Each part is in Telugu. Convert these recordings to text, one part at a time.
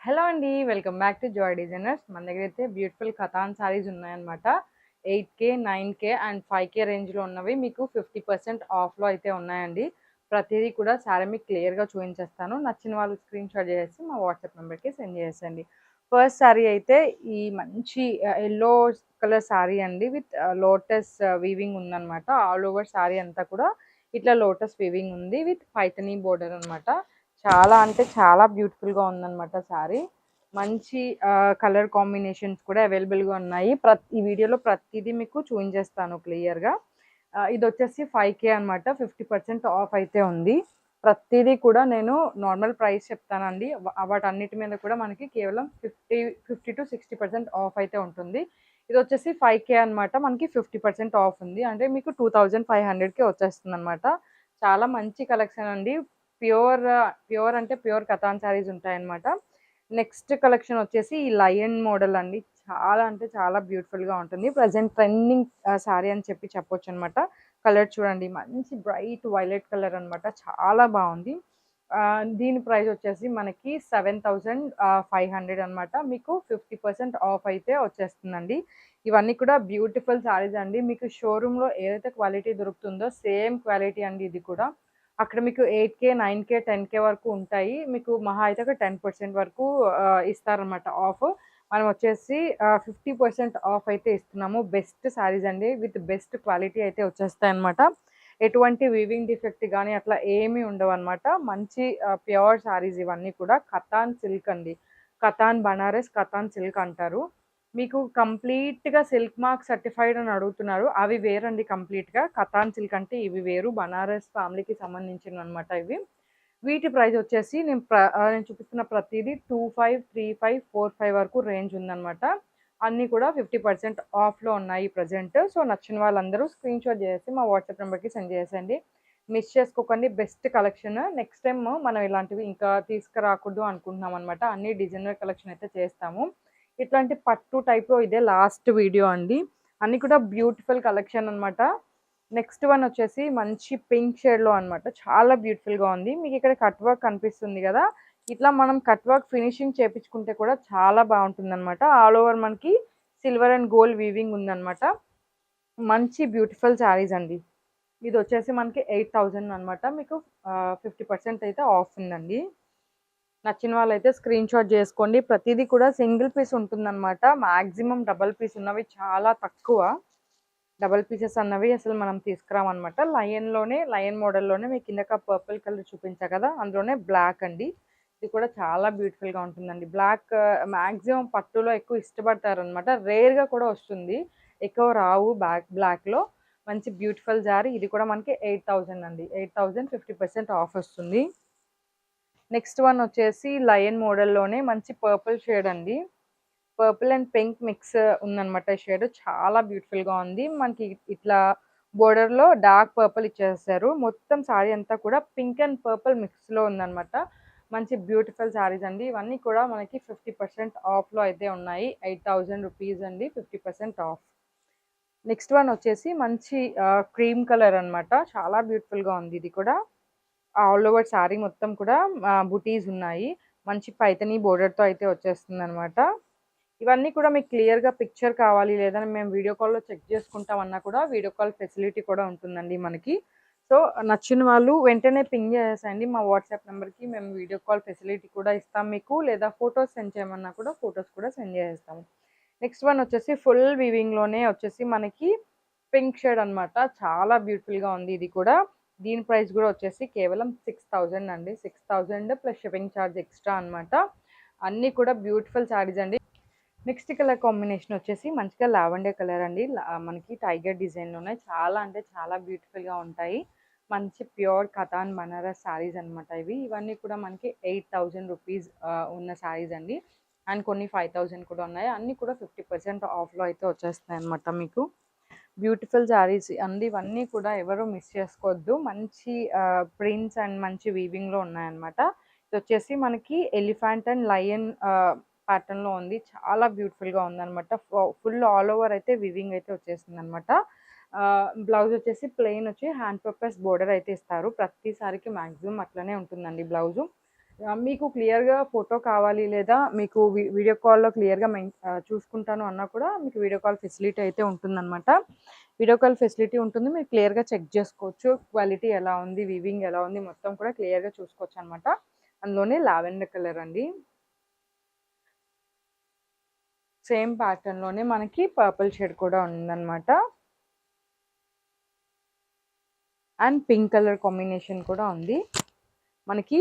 హలో అండి. Welcome back to Joy designers. మన దగ్గరైతే బ్యూటిఫుల్ కథాన్ సారీస్ ఉన్నాయన్నమాట. 8K, 9K అండ్ 5K రేంజ్‌లో ఉన్నవి మీకు 50% ఆఫ్‌లో అయితే ఉన్నాయండి. ప్రతీదీ కూడా సారీ మీకు క్లియర్‌గా చూపించేస్తాను. నచ్చిన వాళ్ళు స్క్రీన్‌షాట్ చేసేసి మా వాట్సాప్ నెంబర్‌కి సెండ్ చేసేయండి. ఫస్ట్ సారీ అయితే ఈ మంచి యెల్లో కలర్ సారీ అండి విత్ లోటస్ వీవింగ్ ఉందన్నమాట. ఆల్ ఓవర్ సారీ అంతా కూడా ఇట్లా లోటస్ వీవింగ్ ఉంది విత్ పైథనీ బోర్డర్ అన్నమాట. చాలా అంటే చాలా బ్యూటిఫుల్‌గా ఉందన్నమాట శారీ. మంచి కలర్ కాంబినేషన్స్ కూడా అవైలబుల్‌గా ఉన్నాయి. ఈ వీడియోలో ప్రతీదీ మీకు చూయించేస్తాను క్లియర్‌గా. ఇదొచ్చేసి 5K అనమాట. 50% ఆఫ్ అయితే ఉంది. ప్రతీదీ కూడా నేను నార్మల్ ప్రైస్ చెప్తానండి. వాటన్నిటి మీద కూడా మనకి కేవలం 50-60% ఆఫ్ అయితే ఉంటుంది. ఇదొచ్చేసి 5K అనమాట. మనకి 50% ఆఫ్ ఉంది. అంటే మీకు 2500కి వచ్చేస్తుందనమాట. చాలా మంచి కలెక్షన్ అండి. ప్యూర్ ప్యూర్ అంటే ప్యూర్ కతాన్ శారీస్ ఉంటాయన్నమాట. నెక్స్ట్ కలెక్షన్ వచ్చేసి ఈ లయన్ మోడల్ అండి. చాలా అంటే చాలా బ్యూటిఫుల్‌గా ఉంటుంది. ప్రెజెంట్ ట్రెండింగ్ శారీ అని చెప్పొచ్చనమాట. కలర్ చూడండి మంచి బ్రైట్ వైలెట్ కలర్ అనమాట. చాలా బావుంది. దీని ప్రైస్ వచ్చేసి మనకి 7500 అనమాట. మీకు 50% ఆఫ్ అయితే వచ్చేస్తుందండి. ఇవన్నీ కూడా బ్యూటిఫుల్ శారీస్ అండి. మీకు షోరూమ్‌లో ఏదైతే క్వాలిటీ దొరుకుతుందో సేమ్ క్వాలిటీ అండి ఇది కూడా. అక్కడ మీకు 8K, 9K, 10K వరకు ఉంటాయి. మీకు మహా అయితే ఒక 10% వరకు ఇస్తారనమాట ఆఫ్. మనం వచ్చేసి 50% ఆఫ్ అయితే ఇస్తున్నాము. బెస్ట్ శారీస్ అండి. విత్ బెస్ట్ క్వాలిటీ అయితే వచ్చేస్తాయన్నమాట. ఎటువంటి వీవింగ్ డిఫెక్ట్ గాని అట్లా ఏమీ ఉండవన్నమాట. మంచి ప్యూర్ శారీస్ ఇవన్నీ కూడా. కతాన్ సిల్క్ అండి. కతాన్ బనారస్, కతాన్ సిల్క్ అంటారు. మీకు కంప్లీట్‌గా సిల్క్ మార్క్ సర్టిఫైడ్ అని అడుగుతున్నారు. అవి వేరండి కంప్లీట్‌గా. కతాన్ సిల్క్ అంటే ఇవి వేరు. బనారస్ ఫ్యామిలీకి సంబంధించినవన్నమాట ఇవి. వీటి ప్రైస్ వచ్చేసి నేను చూపిస్తున్న ప్రతీదీ 25, 35, 45 వరకు రేంజ్ ఉందన్నమాట. అన్నీ కూడా 50% ఆఫ్‌లో ఉన్నాయి ప్రెజెంట్. సో, నచ్చిన వాళ్ళందరూ స్క్రీన్‌షాట్ చేసేసి మా వాట్సాప్ నంబర్‌కి సెండ్ చేసేయండి. మిస్ చేసుకోకండి. Best collection. నెక్స్ట్ టైమ్ మనం ఇలాంటివి ఇంకా తీసుకురాకూడదు అనుకుంటున్నామన్నమాట. అన్ని డిజైనర్ కలెక్షన్ అయితే చేస్తాము. ఇట్లాంటి పట్టు టైప్‌లో ఇదే లాస్ట్ వీడియో అండి. అన్నీ కూడా బ్యూటిఫుల్ కలెక్షన్ అన్నమాట. నెక్స్ట్ వన్ వచ్చేసి మంచి పింక్ షేడ్‌లో అన్నమాట. చాలా బ్యూటిఫుల్‌గా ఉంది. మీకిక్కడ కట్ వర్క్ కనిపిస్తుంది గదా! ఇట్లా మనం కట్ వర్క్ ఫినిషింగ్ చేపించుకుంటే కూడా చాలా బావుంటుందన్నమాట. ఆల్ ఓవర్ మనకి సిల్వర్ అండ్ గోల్డ్ వీవింగ్ ఉందన్నమాట. మంచి బ్యూటిఫుల్ శారీస్ అండి. ఇదొచ్చేసి మనకి 8000 అన్నమాట. మీకు 50% అయితే ఆఫ్ ఉందండి. నచ్చిన వాళ్ళైతే స్క్రీన్‌షాట్ జేసుకోండి. ప్రతీదీ కూడా సింగిల్ పీస్ ఉంటుందన్నమాట. మాక్సిమం డబుల్ పీస్ ఉన్నవి చాలా తక్కువ. డబుల్ పీసెస్ అన్నవి అసలు మనం తీసుకురామన్నమాట. లయన్ మోడల్‌లోనే మీకిందాక పర్పుల్ కలర్ చూపించా కదా! అందులోనే బ్లాక్ అండి. ఇది కూడా చాలా బ్యూటిఫుల్‌గా ఉంటుందండి. బ్లాక్ మాక్సిమం పట్టులో ఎక్కువ ఇష్టపడతారనమాట. రేర్‌గా కూడా వస్తుంది. ఎక్కువ రావు బ్లాక్‌లో. మంచి బ్యూటిఫుల్ జారీ. ఇది కూడా మనకి 8000 అండి. 8000 50% ఆఫ్ వస్తుంది. నెక్స్ట్ వన్ వచ్చేసి లయన్ మోడల్‌లోనే మంచి పర్పుల్ షేడ్ అండి. పర్పుల్ అండ్ పింక్ మిక్స్ ఉందనమాట షేడ్. చాలా బ్యూటిఫుల్‌గా ఉంది. మనకి ఇట్లా బోర్డర్‌లో డార్క్ పర్పుల్ ఇచ్చేసారు. మొత్తం సారీ అంతా కూడా పింక్ అండ్ పర్పుల్ మిక్స్‌లో ఉందనమాట. మంచి బ్యూటిఫుల్ సారీస్ అండి. ఇవన్నీ కూడా మనకి 50% ఆఫ్‌లో అయితే ఉన్నాయి. 8000 రూపీస్ అండి. 50% ఆఫ్. నెక్స్ట్ వన్ వచ్చేసి మంచి క్రీమ్ కలర్ అనమాట. చాలా బ్యూటిఫుల్‌గా ఉంది ఇది కూడా. ఆల్ ఓవర్ సారీ మొత్తం కూడా బుటీస్ ఉన్నాయి. మంచి పైథనీ బోర్డర్‌తో అయితే వచ్చేస్తుందనమాట. ఇవన్నీ కూడా మీకు క్లియర్‌గా పిక్చర్ కావాలి లేదా మేము వీడియో కాల్‌లో చెక్ చేసుకుంటామన్నా కూడా వీడియో కాల్ ఫెసిలిటీ కూడా ఉంటుందండి మనకి. సో, నచ్చిన వాళ్ళు వెంటనే పింగ్ చేసేసేయండి మా వాట్సాప్ నంబర్‌కి. మేము వీడియో కాల్ ఫెసిలిటీ కూడా ఇస్తాం మీకు. లేదా ఫోటోస్ సెండ్ చేయమన్నా కూడా ఫోటోస్ కూడా సెండ్ చేసేస్తాము. నెక్స్ట్ వన్ వచ్చేసి ఫుల్ వీవింగ్‌లోనే వచ్చేసి మనకి పింక్ షేడ్ అనమాట. చాలా బ్యూటిఫుల్‌గా ఉంది ఇది కూడా. దీని ప్రైస్ కూడా వచ్చేసి కేవలం 6000 అండి. 6000 ప్లస్ షిప్పింగ్ చార్జ్ ఎక్స్‌ట్రా అనమాట. అన్నీ కూడా బ్యూటిఫుల్ శారీస్ అండి. నెక్స్ట్ కలర్ కాంబినేషన్ వచ్చేసి మంచిగా లావెండర్ కలర్ అండి. మనకి టైగర్ డిజైన్‌లోనే చాలా అంటే చాలా బ్యూటిఫుల్‌గా ఉంటాయి. మంచి ప్యూర్ కతాన్ బనారస్ శారీస్ అనమాట ఇవి. ఇవన్నీ కూడా మనకి 8000 రూపీస్ ఉన్న శారీస్ అండి. అండ్ కొన్ని 5000 కూడా ఉన్నాయి. అన్నీ కూడా 50% ఆఫ్‌లో అయితే వచ్చేస్తున్నాయన్నమాట మీకు. బ్యూటిఫుల్ శారీస్ అండి ఇవన్నీ కూడా ఎవరు మిస్ చేసుకోవద్దు. మంచి ప్రింట్స్ అండ్ మంచి వీవింగ్‌లో ఉన్నాయన్నమాట. ఇదొచ్చేసి మనకి ఎలిఫెంట్ అండ్ లయన్ ప్యాటర్న్‌లో ఉంది. చాలా బ్యూటిఫుల్‌గా ఉందన్నమాట. ఫుల్ ఆల్ ఓవర్ అయితే వీవింగ్ అయితే వచ్చేసిందన్నమాట. బ్లౌజ్ వచ్చేసి ప్లెయిన్ వచ్చి హ్యాండ్ పర్పస్ బోర్డర్ అయితే ఇస్తారు. ప్రతి సారీకి మాక్సిమం అట్లనే ఉంటుందండి బ్లౌజు. మీకు క్లియర్‌గా ఫోటో కావాలి లేదా మీకు వీడియో కాల్‌లో క్లియర్‌గా చూసుకుంటాను అన్నా కూడా మీకు వీడియో కాల్ ఫెసిలిటీ అయితే ఉంటుందనమాట. వీడియో కాల్ ఫెసిలిటీ ఉంటుంది. మీరు క్లియర్‌గా చెక్ చేసుకోవచ్చు. క్వాలిటీ ఎలా ఉంది, వీవింగ్ ఎలా ఉంది మొత్తం కూడా క్లియర్‌గా చూసుకోవచ్చనమాట. అందులోనే లావెండర్ కలర్ అండి. సేమ్ ప్యాటర్న్‌లోనే మనకి పర్పుల్ షేడ్ కూడా ఉందనమాట. అండ్ పింక్ కలర్ కాంబినేషన్ కూడా ఉంది. మనకి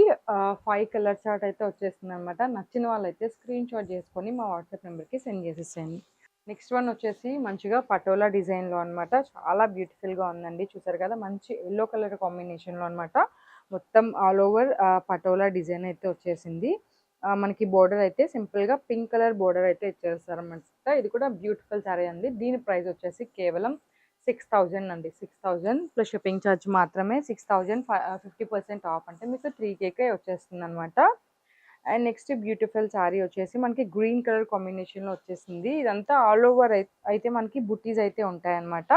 5 కలర్ చార్ట్ అయితే వచ్చేస్తుందనమాట. నచ్చిన వాళ్ళైతే స్క్రీన్‌షాట్ చేసుకొని మా వాట్సాప్ నెంబర్‌కి సెండ్ చేసేసేయండి. నెక్స్ట్ వన్ వచ్చేసి మంచిగా పటోలా డిజైన్‌లో అనమాట. చాలా బ్యూటిఫుల్‌గా ఉందండి. చూసారు కదా! మంచి యెల్లో కలర్ కాంబినేషన్‌లో అనమాట. మొత్తం ఆల్ ఓవర్ పటోలా డిజైన్ అయితే వచ్చేసింది. మనకి బోర్డర్ అయితే సింపుల్‌గా పింక్ కలర్ బోర్డర్ అయితే ఇచ్చేస్తారనమాట. ఇది కూడా బ్యూటిఫుల్ సారీ అండి. దీని ప్రైస్ వచ్చేసి కేవలం 6,000 అండి. 6,000 ప్లస్ షిప్పింగ్ ఛార్జ్ మాత్రమే. 6,000 50% ఆఫ్ అంటే మీకు 3,000కే వచ్చేస్తుందనమాట. అండ్ నెక్స్ట్ బ్యూటిఫుల్ శారీ వచ్చేసి మనకి గ్రీన్ కలర్ కాంబినేషన్‌లో వచ్చేసింది. ఇదంతా ఆల్ ఓవర్ అయితే మనకి బుట్టీస్ అయితే ఉంటాయన్నమాట.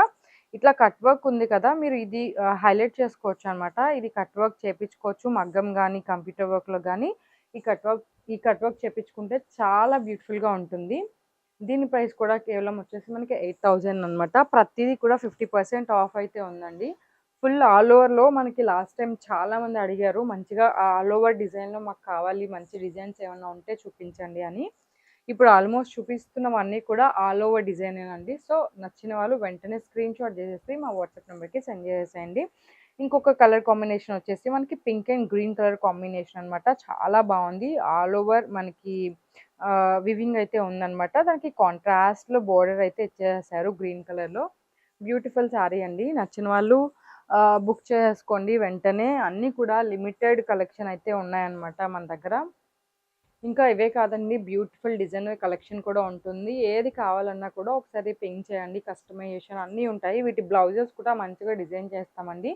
ఇట్లా కట్ వర్క్ ఉంది కదా! మీరు ఇది హైలైట్ చేసుకోవచ్చనమాట. ఇది కట్ వర్క్ చేపించుకోవచ్చు. మగ్గం గానీ, కంప్యూటర్ వర్క్‌లో గానీ ఈ కట్ వర్క్ చేపించుకుంటే చాలా బ్యూటిఫుల్‌గా ఉంటుంది. దీని ప్రైస్ కూడా కేవలం వచ్చేసి మనకి 8,000 అనమాట. ప్రతీది కూడా 50% ఆఫ్ అయితే ఉందండి. ఫుల్ ఆల్ ఓవర్‌లో మనకి లాస్ట్ టైమ్ చాలామంది అడిగారు. మంచిగా ఆల్ ఓవర్ డిజైన్‌లో మాకు కావాలి. మంచి డిజైన్స్ ఏమన్నా ఉంటే చూపించండి అని. ఇప్పుడు ఆల్మోస్ట్ చూపిస్తున్నవన్నీ కూడా ఆల్ ఓవర్ డిజైనేనండి. సో, నచ్చిన వాళ్ళు వెంటనే స్క్రీన్‌షాట్ చేసేసి మా వాట్సాప్ నెంబర్‌కి సెండ్ చేసేసేయండి. ఇంకొక కలర్ కాంబినేషన్ వచ్చేసి మనకి pink and green colour combination అనమాట. చాలా బావుంది. ఆల్ ఓవర్ మనకి వివింగ్ అయితే ఉందనమాట. దానికి కాంట్రాస్ట్‌లో బోర్డర్ అయితే ఇచ్చేసారు గ్రీన్ కలర్‌లో. బ్యూటిఫుల్ శారీ అండి. నచ్చిన వాళ్ళు బుక్ చేసేసుకోండి వెంటనే. అన్నీ కూడా లిమిటెడ్ కలెక్షన్ అయితే ఉన్నాయన్నమాట మన దగ్గర. ఇంకా ఇవే కాదండి బ్యూటిఫుల్ డిజైనర్ కలెక్షన్ కూడా ఉంటుంది. ఏది కావాలన్నా కూడా ఒకసారి పింగ్ చేయండి. కస్టమైజేషన్ అన్నీ ఉంటాయి. వీటి బ్లౌజెస్ కూడా మంచిగా డిజైన్ చేస్తామండి.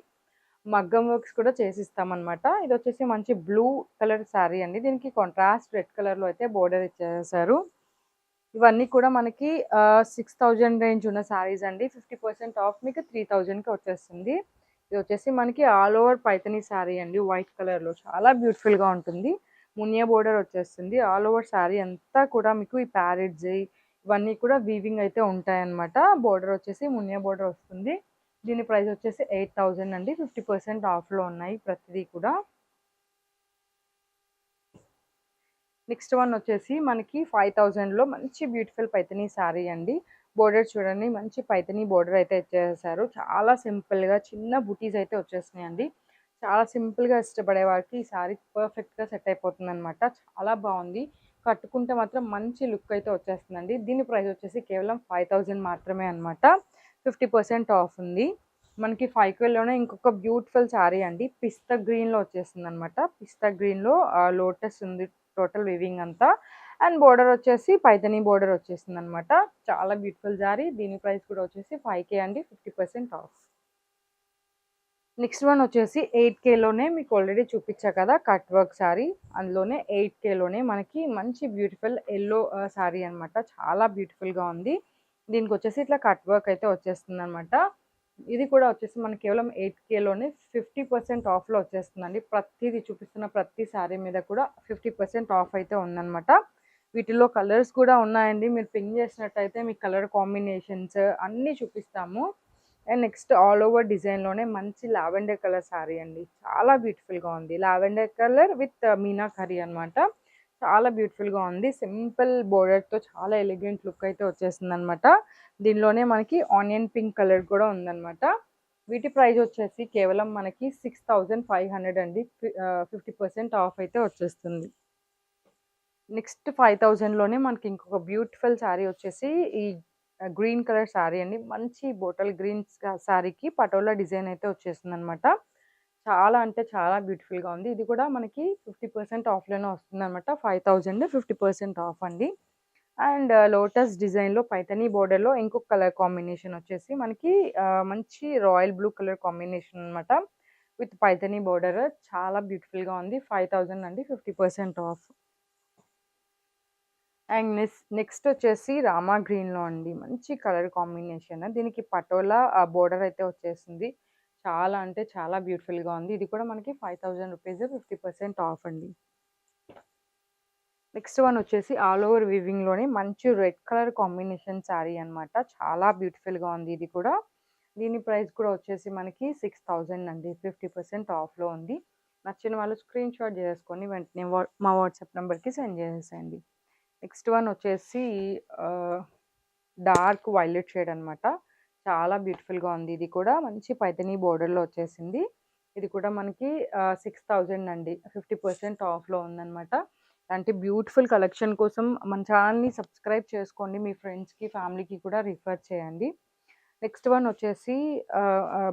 మగ్గం వర్క్స్ కూడా చేసిస్తామనమాట. ఇదొచ్చేసి మంచి బ్లూ కలర్ శారీ అండి. దీనికి కాంట్రాస్ట్ రెడ్ కలర్‌లో అయితే బోర్డర్ ఇచ్చేసారు. ఇవన్నీ కూడా మనకి 6,000 రేంజ్ ఉన్న శారీస్ అండి. 50% ఆఫ్ మీకు 3,000కి వచ్చేస్తుంది. ఇదొచ్చేసి మనకి ఆల్ ఓవర్ పైథానీ శారీ అండి. వైట్ కలర్‌లో చాలా బ్యూటిఫుల్‌గా ఉంటుంది. మునియా బోర్డర్ వచ్చేస్తుంది. ఆల్ ఓవర్ శారీ అంతా కూడా మీకు ఈ ప్యారెట్స్ ఇవన్నీ కూడా వీవింగ్ అయితే ఉంటాయన్నమాట. బోర్డర్ వచ్చేసి మునియా బోర్డర్ వస్తుంది. దీని ప్రైస్ వచ్చేసి 8,000 అండి. 50% ఆఫ్‌లో ఉన్నాయి ప్రతిదీ కూడా. నెక్స్ట్ వన్ వచ్చేసి మనకి 5,000లో మంచి బ్యూటిఫుల్ పైథానీ శారీ అండి. బోర్డర్ చూడండి మంచి పైథానీ బోర్డర్ అయితే ఇచ్చేసారు. చాలా సింపుల్‌గా చిన్న బుటీస్ అయితే వచ్చేసినాయండి. చాలా సింపుల్‌గా ఇష్టపడే వారికి ఈ శారీ పర్ఫెక్ట్‌గా సెట్ అయిపోతుందనమాట. చాలా బావుంది. కట్టుకుంటే మాత్రం మంచి లుక్ అయితే వచ్చేస్తుందండి. దీని ప్రైస్ వచ్చేసి కేవలం 5,000 మాత్రమే అనమాట. 50% ఆఫ్ ఉంది. మనకి 5Kలోనే ఇంకొక బ్యూటిఫుల్ శారీ అండి. పిస్తా గ్రీన్‌లో వచ్చేసిందనమాట. పిస్తా గ్రీన్‌లో లోటస్ ఉంది. టోటల్ వీవింగ్ అంతా. అండ్ బోర్డర్ వచ్చేసి పైథానీ బోర్డర్ వచ్చేసిందనమాట. చాలా బ్యూటిఫుల్ శారీ. దీని ప్రైస్ కూడా వచ్చేసి 5K అండి. 50% ఆఫ్. నెక్స్ట్ వన్ వచ్చేసి 8Kలోనే మీకు ఆల్రెడీ చూపిచ్చా కదా! Cut work sari. అందులోనే 8Kలోనే మనకి మంచి బ్యూటిఫుల్ యెల్లో శారీ అనమాట. చాలా బ్యూటిఫుల్‌గా ఉంది. దీనికొచ్చేసి ఇట్లా కట్ వర్క్ అయితే వచ్చేస్తుందనమాట. ఇది కూడా వచ్చేసి మనకి కేవలం 8Kలోనే 50% ఆఫ్‌లో వచ్చేస్తుందండి. ప్రతీది చూపిస్తున్న ప్రతి శారీ మీద కూడా 50% ఆఫ్ అయితే ఉందనమాట. వీటిలో కలర్స్ కూడా ఉన్నాయండి. మీరు పింగ్ చేసినట్టయితే మీకు కలర్ కాంబినేషన్స్ అన్నీ చూపిస్తాము. అండ్ నెక్స్ట్ ఆల్ ఓవర్ డిజైన్‌లోనే మంచి లావెండర్ కలర్ శారీ అండి. చాలా బ్యూటిఫుల్‌గా ఉంది. లావెండర్ కలర్ విత్ మీనాకరీ అనమాట. చాలా బ్యూటిఫుల్‌గా ఉంది. సింపుల్ బోర్డర్‌తో చాలా ఎలిగెంట్ లుక్ అయితే వచ్చేసిందనమాట. దీనిలోనే మనకి ఆనియన్ పింక్ కలర్ కూడా ఉందనమాట. వీటి ప్రైస్ వచ్చేసి కేవలం మనకి 6,500 అండి. 50% ఆఫ్ అయితే వచ్చేస్తుంది. నెక్స్ట్ 5,000లోనే మనకి ఇంకొక బ్యూటిఫుల్ శారీ వచ్చేసి ఈ గ్రీన్ కలర్ శారీ అండి. మంచి బోటల్ గ్రీన్ శారీకి పటోలా డిజైన్ అయితే వచ్చేసిందనమాట. చాలా అంటే చాలా బ్యూటిఫుల్‌గా ఉంది. ఇది కూడా మనకి 50% ఆఫ్‌లోనే వస్తుందనమాట. 5,000 50% ఆఫ్ అండి. అండ్ లోటస్ డిజైన్‌లో పైథానీ బోర్డర్‌లో ఇంకొక కలర్ కాంబినేషన్ వచ్చేసి మనకి మంచి రాయల్ బ్లూ కలర్ కాంబినేషన్ అనమాట. విత్ పైథానీ బోర్డర్ చాలా బ్యూటిఫుల్‌గా ఉంది. 5,000 అండి. 50% ఆఫ్. అండ్ నెక్స్ట్ వచ్చేసి రామా గ్రీన్‌లో అండి. మంచి కలర్ కాంబినేషన్. దీనికి పటోలా బోర్డర్ అయితే వచ్చేసింది. చాలా అంటే చాలా బ్యూటిఫుల్‌గా ఉంది. ఇది కూడా మనకి 5,000 రూపీస్ 50% ఆఫ్ అండి. నెక్స్ట్ వన్ వచ్చేసి ఆల్ ఓవర్ వీవింగ్‌లోనే మంచి రెడ్ కలర్ కాంబినేషన్ శారీ అనమాట. చాలా బ్యూటిఫుల్‌గా ఉంది ఇది కూడా. దీని ప్రైస్ కూడా వచ్చేసి మనకి 6000 అండి. 50% ఆఫ్‌లో ఉంది. నచ్చిన వాళ్ళు స్క్రీన్ షాట్ చేసేసుకొని వెంటనే మా వాట్సాప్ నంబర్‌కి సెండ్ చేసేసేయండి. నెక్స్ట్ వన్ వచ్చేసి ఆహ్, డార్క్ వైలెట్ షేడ్ అనమాట. చాలా బ్యూటిఫుల్‌గా ఉంది ఇది కూడా. మంచి పైథానీ బోర్డర్‌లో వచ్చేసింది. ఇది కూడా మనకి 6000 అండి. 50% ఆఫ్‌లో ఉందనమాట. ఇలాంటి బ్యూటిఫుల్ కలెక్షన్ కోసం మన ఛానల్‌ని సబ్స్క్రైబ్ చేసుకోండి. మీ ఫ్రెండ్స్‌కి, ఫ్యామిలీకి కూడా రిఫర్ చేయండి. నెక్స్ట్ వన్ వచ్చేసి ఆహ్, ఆహ్,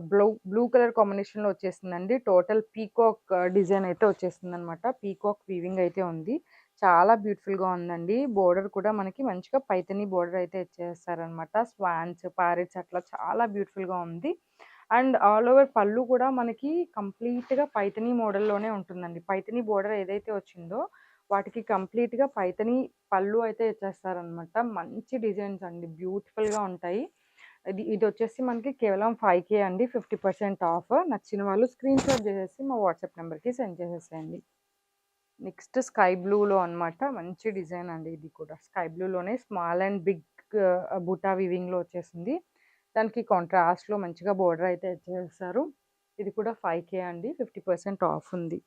బ్లూ కలర్ కాంబినేషన్‌లో వచ్చేసిందండి. టోటల్ పీకాక్ డిజైన్ అయితే వచ్చేసిందనమాట. పీకాక్ వీవింగ్ అయితే ఉంది. చాలా బ్యూటిఫుల్‌గా ఉందండి. బోర్డర్ కూడా మనకి మంచిగా పైథానీ బోర్డర్ అయితే ఇచ్చేసారనమాట. స్వాన్స్, ప్యారెట్స్ అట్లా చాలా బ్యూటిఫుల్‌గా ఉంది. అండ్ ఆల్ ఓవర్ పళ్ళు కూడా మనకి కంప్లీట్‌గా పైథానీ మోడల్‌లోనే ఉంటుందండి. పైథానీ బోర్డర్ ఏదైతే వచ్చిందో వాటికి కంప్లీట్‌గా పైథానీ పళ్ళు అయితే ఇచ్చేస్తారనమాట. మంచి డిజైన్స్ అండి. బ్యూటిఫుల్‌గా ఉంటాయి. ఇదొచ్చేసి మనకి కేవలం 5,000 అండి. 50% ఆఫ్. నచ్చిన వాళ్ళు స్క్రీన్ షాట్ చేసేసి మా వాట్సాప్ నంబర్‌కి సెండ్ చేసేసేయండి. నెక్స్ట్ స్కై బ్లూలో అనమాట. మంచి డిజైన్ అండి ఇది కూడా. స్కై బ్లూలోనే స్మాల్ అండ్ బిగ్ బుటా వీవింగ్‌లో వచ్చేసింది. దానికి కాంట్రాస్ట్‌లో మంచిగా బోర్డర్ అయితే ఇచ్చేసారు. ఇది కూడా 5,000 అండి. 50% ఆఫ్ ఉంది.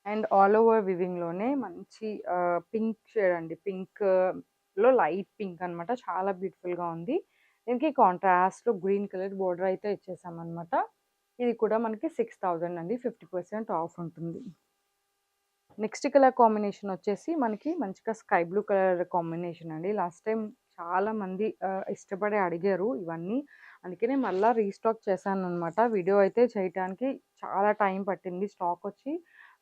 అండ్ ఆల్ ఓవర్ వీవింగ్‌లోనే మంచి పింక్ షేడ్ అండి. పింక్‌లో లైట్ పింక్ అనమాట. చాలా బ్యూటిఫుల్‌గా ఉంది. దీనికి కాంట్రాస్ట్‌లో గ్రీన్ కలర్ బోర్డర్ అయితే ఇచ్చేసామనమాట. ఇది కూడా మనకి 6000 అండి. 50% ఆఫ్ ఉంటుంది. నెక్స్ట్ కలర్ కాంబినేషన్ వచ్చేసి మనకి మంచిగా స్కై బ్లూ కలర్ కాంబినేషన్ అండి. లాస్ట్ టైమ్ చాలామంది ఇష్టపడి అడిగారు ఇవన్నీ. అందుకనే మళ్ళా రీస్టాక్ చేశాననమాట. వీడియో అయితే చేయటానికి చాలా టైం పట్టింది. స్టాక్ వచ్చి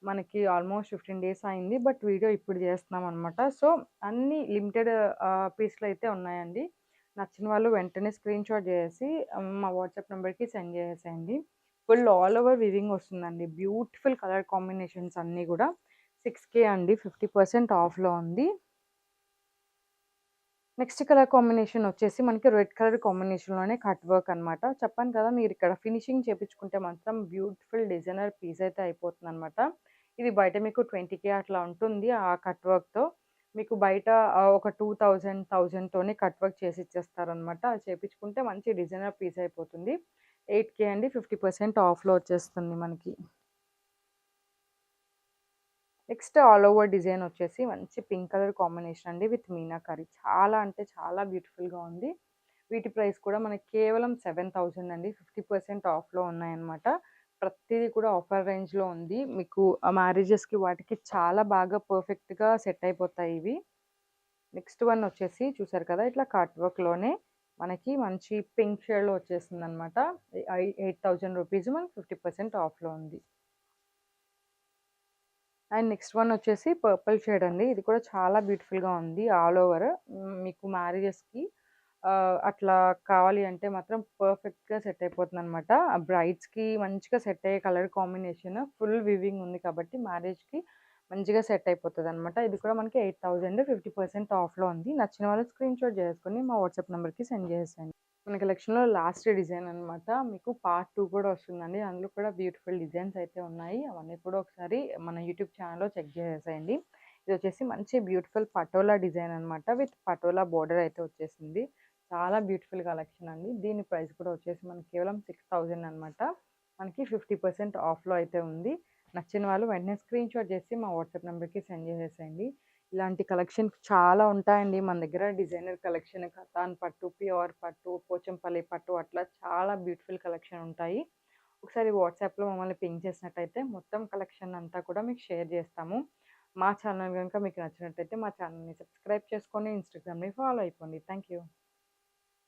మనకి ఆల్మోస్ట్ 15 డేస్ అయింది. బట్ వీడియో ఇప్పుడు చేస్తున్నామనమాట. సో, అన్నీ లిమిటెడ్ పీస్‌లు అయితే ఉన్నాయండి. నచ్చిన వాళ్ళు వెంటనే స్క్రీన్ షాట్ చేసేసి మా వాట్సాప్ నంబర్‌కి సెండ్ చేసేసేయండి. ఫుల్ ఆల్ ఓవర్ వీవింగ్ వస్తుందండి. బ్యూటిఫుల్ కలర్ కాంబినేషన్స్ అన్నీ గూడా. 6,000 అండి. 50% ఆఫ్‌లో ఉంది. నెక్స్ట్ కలర్ కాంబినేషన్ వచ్చేసి మనకి రెడ్ కలర్ కాంబినేషన్‌లోనే కట్ వర్క్ అనమాట. చెప్పాను కదా! మీరిక్కడ ఫినిషింగ్ చేపించుకుంటే మాత్రం బ్యూటిఫుల్ డిజైనర్ పీస్ అయితే అయిపోతుందనమాట. ఇది బయట మీకు 20,000 అట్లా ఉంటుంది ఆ కట్ వర్క్‌తో. మీకు బయట ఒక 2000, 1000 తోనే కట్ వర్క్ చేసి ఇచ్చేస్తారనమాట. అది చేపించుకుంటే మంచి డిజైనర్ పీస్ అయిపోతుంది. 8,000 అండి. 50% ఆఫ్‌లో వచ్చేస్తుంది మనకి. నెక్స్ట్ ఆల్ ఓవర్ డిజైన్ వచ్చేసి మంచి పింక్ కలర్ కాంబినేషన్ అండి విత్ మీనాకరి. చాలా అంటే చాలా బ్యూటిఫుల్‌గా ఉంది. వీటి ప్రైస్ కూడా మనకి కేవలం 7,000 అండి. 50% ఆఫ్‌లో ఉన్నాయన్నమాట. ప్రతీది కూడా ఆఫర్ రేంజ్‌లో ఉంది. మీకు మ్యారేజెస్‌కి వాటికి చాలా బాగా పర్ఫెక్ట్‌గా సెట్ అయిపోతాయి ఇవి. నెక్స్ట్ వన్ వచ్చేసి చూసారు కదా! ఇట్లా కట్ వర్క్‌లోనే మనకి మంచి పింక్ షేడ్‌లో వచ్చేసిందనమాట. 8,000 రూపీస్ మనకి 50% ఆఫ్‌లో ఉంది. అండ్ నెక్స్ట్ వన్ వచ్చేసి పర్పుల్ షేడ్ అండి. ఇది కూడా చాలా బ్యూటిఫుల్‌గా ఉంది ఆల్ ఓవర్. మీకు మ్యారేజెస్‌కి అట్లా కావాలి అంటే మాత్రం పర్ఫెక్ట్‌గా సెట్ అయిపోతుందనమాట. బ్రైడ్స్‌కి మంచిగా సెట్ అయ్యే కలర్ కాంబినేషన్ ఫుల్ వీవింగ్ ఉంది కాబట్టి మ్యారేజ్‌కి మంచిగా సెట్ అయిపోతదనమాట. ఇది కూడా మనకి 8,000 50% ఆఫ్‌లో ఉంది. నచ్చిన వాళ్ళు స్క్రీన్ షాట్ చేసుకొని మా వాట్సాప్ నంబర్‌కి సెండ్ చేసేయండి. మన కలెక్షన్‌లో లాస్ట్ డిజైన్ అనమాట. మీకు పార్ట్ 2 కూడా వస్తుందండి. అందులో కూడా బ్యూటిఫుల్ డిజైన్స్ అయితే ఉన్నాయి. అవన్నీ కూడా ఒకసారి మన యూట్యూబ్ ఛానెల్‌లో చెక్ చేసేసేయండి. ఇదొచ్చేసి మంచి బ్యూటిఫుల్ పటోలా డిజైన్ అనమాట. విత్ పటోలా బోర్డర్ అయితే వచ్చేసింది. చాలా బ్యూటిఫుల్ కలెక్షన్ అండి. దీని ప్రైస్ కూడా వచ్చేసి మనకి కేవలం 6,000 అనమాట. మనకి 50% ఆఫ్‌లో అయితే ఉంది. నచ్చిన వాళ్ళు వెంటనే స్క్రీన్ షాట్ చేసి మా వాట్సాప్ నంబర్‌కి సెండ్ చేసేసేయండి. ఇలాంటి కలెక్షన్ చాలా ఉంటాయండి మన దగ్గర. డిజైనర్ కలెక్షన్, కతాన్ పట్టు, ప్యూర్ పట్టు, పోచంపల్లి పట్టు అట్లా చాలా బ్యూటిఫుల్ కలెక్షన్ ఉంటాయి. ఒకసారి వాట్సాప్‌లో మమ్మల్ని పింగ్ చేసినట్టయితే మొత్తం కలెక్షన్ అంతా కూడా మీకు షేర్ చేస్తాము. మా ఛానల్ గనుక మీకు నచ్చినట్టయితే మా ఛానల్‌ని సబ్స్క్రైబ్ చేసుకొని ఇన్‌స్టాగ్రామ్‌ని ఫాలో అయిపోండి. Thank you.